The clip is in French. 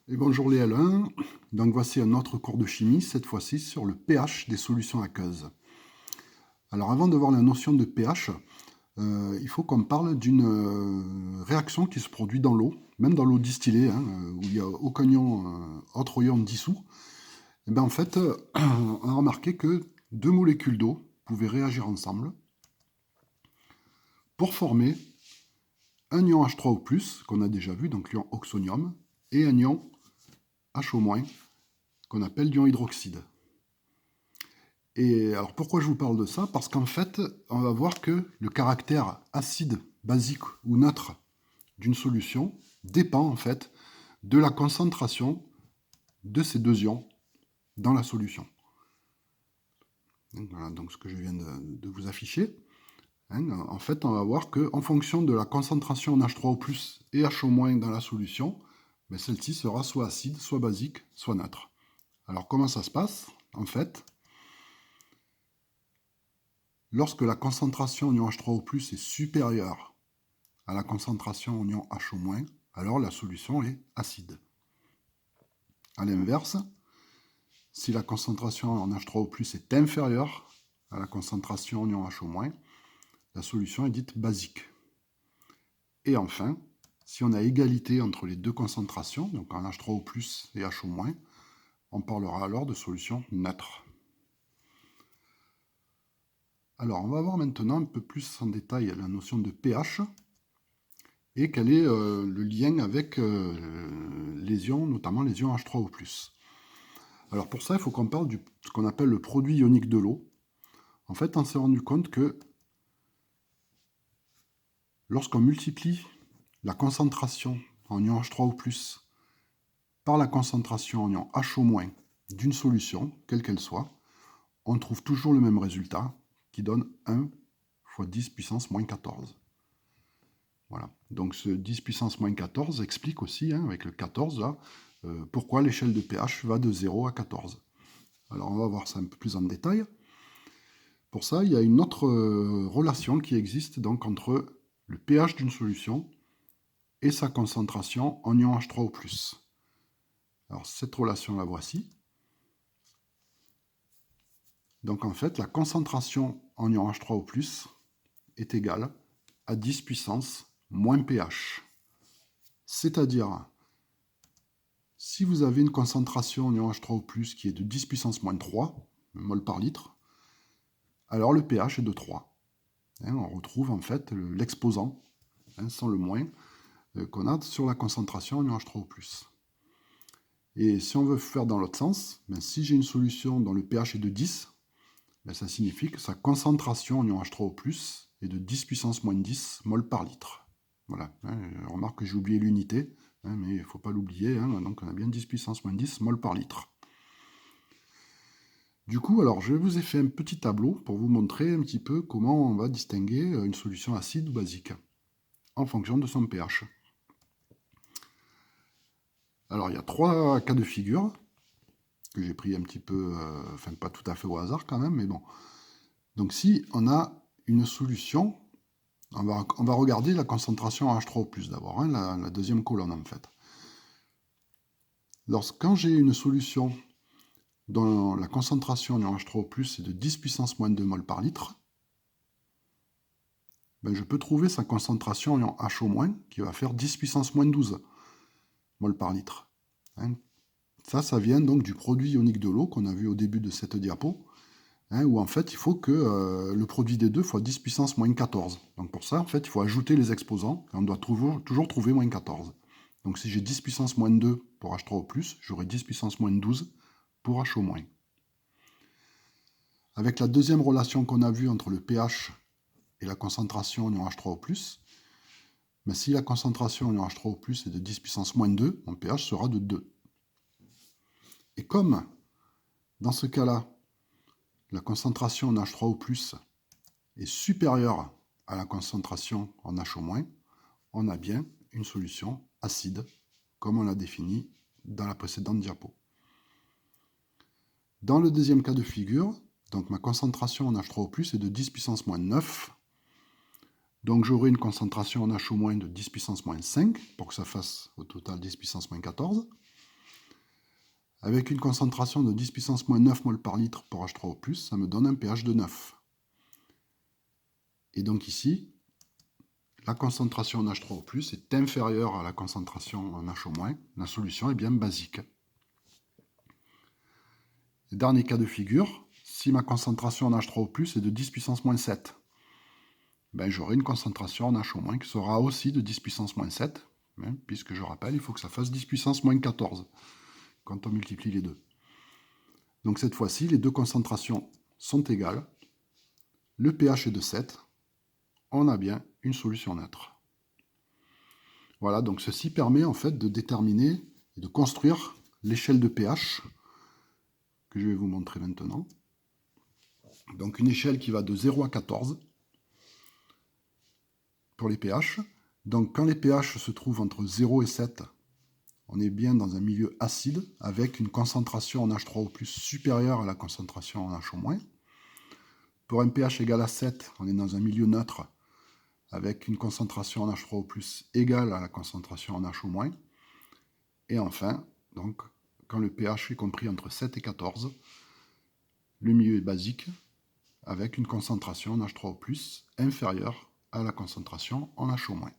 Et bonjour les L1, donc voici un autre cours de chimie, cette fois-ci sur le pH des solutions aqueuses. Alors avant de voir la notion de pH, il faut qu'on parle d'une réaction qui se produit dans l'eau, même dans l'eau distillée, où il n'y a aucun ion, autre ion dissous. Et bien en fait, on a remarqué que deux molécules d'eau pouvaient réagir ensemble pour former un ion H3O+, qu'on a déjà vu, donc l'ion oxonium, et un ion HO-, qu'on appelle l'ion hydroxyde. Et alors pourquoi je vous parle de ça? Parce qu'en fait, on va voir que le caractère acide, basique ou neutre d'une solution dépend en fait de la concentration de ces deux ions dans la solution. Donc, voilà donc ce que je viens de vous afficher. En fait, on va voir qu'en fonction de la concentration en H3O+, et HO- dans la solution, ben celle-ci sera soit acide, soit basique, soit neutre. Alors comment ça se passe? En fait, lorsque la concentration en ion H3O+ est supérieure à la concentration en ion HO-, alors la solution est acide. A l'inverse, si la concentration en H3O+ est inférieure à la concentration en ion HO-, la solution est dite basique. Et enfin, si on a égalité entre les deux concentrations, donc en H3O+ et HO-, on parlera alors de solution neutre. Alors, on va voir maintenant un peu plus en détail la notion de pH et quel est le lien avec les ions, notamment les ions H3O+. Alors pour ça, il faut qu'on parle de ce qu'on appelle le produit ionique de l'eau. En fait, on s'est rendu compte que lorsqu'on multiplie la concentration en ion H3O+, par la concentration en ion HO- d'une solution, quelle qu'elle soit, on trouve toujours le même résultat, qui donne 1 fois 10 puissance moins 14. Voilà. Donc ce 10 puissance moins 14 explique aussi, avec le 14 là, pourquoi l'échelle de pH va de 0 à 14. Alors on va voir ça un peu plus en détail. Pour ça, il y a une autre relation qui existe donc entre le pH d'une solution et sa concentration en ion H3O+. Alors cette relation la voici. Donc en fait, la concentration en ion H3O+ est égale à 10 puissance moins pH. C'est-à-dire, si vous avez une concentration en ion H3O+, qui est de 10 puissance moins 3 mol par litre, alors le pH est de 3. On retrouve en fait l'exposant, sans le moins, qu'on a sur la concentration en ion H3O+. Et si on veut faire dans l'autre sens, si j'ai une solution dont le pH est de 10, ça signifie que sa concentration en ion H3O+ est de 10 puissance moins 10 mol par litre. Voilà, remarque que j'ai oublié l'unité, mais il ne faut pas l'oublier, donc on a bien 10 puissance moins 10 mol par litre. Du coup, alors je vous ai fait un petit tableau pour vous montrer un petit peu comment on va distinguer une solution acide ou basique en fonction de son pH. Alors il y a trois cas de figure que j'ai pris un petit peu, enfin pas tout à fait au hasard quand même, mais bon. Donc si on a une solution, on va regarder la concentration en H3O+ d'abord, la deuxième colonne en fait. Quand j'ai une solution dont la concentration en H3O+ est de 10 puissance moins 2 mol par litre, je peux trouver sa concentration en HO- qui va faire 10 puissance moins 12 mol par litre. Ça vient donc du produit ionique de l'eau qu'on a vu au début de cette diapo, où en fait il faut que le produit des deux fois 10 puissance moins 14. Donc pour ça, en fait, il faut ajouter les exposants, et on doit toujours trouver moins 14. Donc si j'ai 10 puissance moins 2 pour H3O+, j'aurai 10 puissance moins 12 pour HO-. Avec la deuxième relation qu'on a vue entre le pH et la concentration en ion H3O+, si la concentration en ion H3O+ est de 10 puissance moins 2, mon pH sera de 2. Et comme, dans ce cas-là, la concentration en H3O+ est supérieure à la concentration en HO-, on a bien une solution acide, comme on l'a défini dans la précédente diapo. Dans le deuxième cas de figure, donc ma concentration en H3O+ est de 10 puissance moins 9, donc j'aurai une concentration en HO- de 10 puissance moins 5, pour que ça fasse au total 10 puissance moins 14. avec une concentration de 10 puissance moins 9 mol par litre pour H3O+, ça me donne un pH de 9. Et donc ici, la concentration en H3O+, est inférieure à la concentration en HO-. La solution est bien basique. Le dernier cas de figure, si ma concentration en H3O+, est de 10 puissance moins 7, ben j'aurai une concentration en HO- qui sera aussi de 10 puissance moins 7, hein, puisque je rappelle, il faut que ça fasse 10 puissance moins 14 quand on multiplie les deux. Donc cette fois-ci, les deux concentrations sont égales, le pH est de 7, on a bien une solution neutre. Voilà, donc ceci permet en fait de déterminer et de construire l'échelle de pH que je vais vous montrer maintenant. Donc une échelle qui va de 0 à 14 pour les pH. Donc quand les pH se trouvent entre 0 et 7, on est bien dans un milieu acide avec une concentration en H3O+ supérieure à la concentration en HO-. Pour un pH égal à 7, on est dans un milieu neutre avec une concentration en H3O+ égale à la concentration en HO-. Et enfin, donc, quand le pH est compris entre 7 et 14, le milieu est basique avec une concentration en H3O+ inférieure à la concentration en HO-.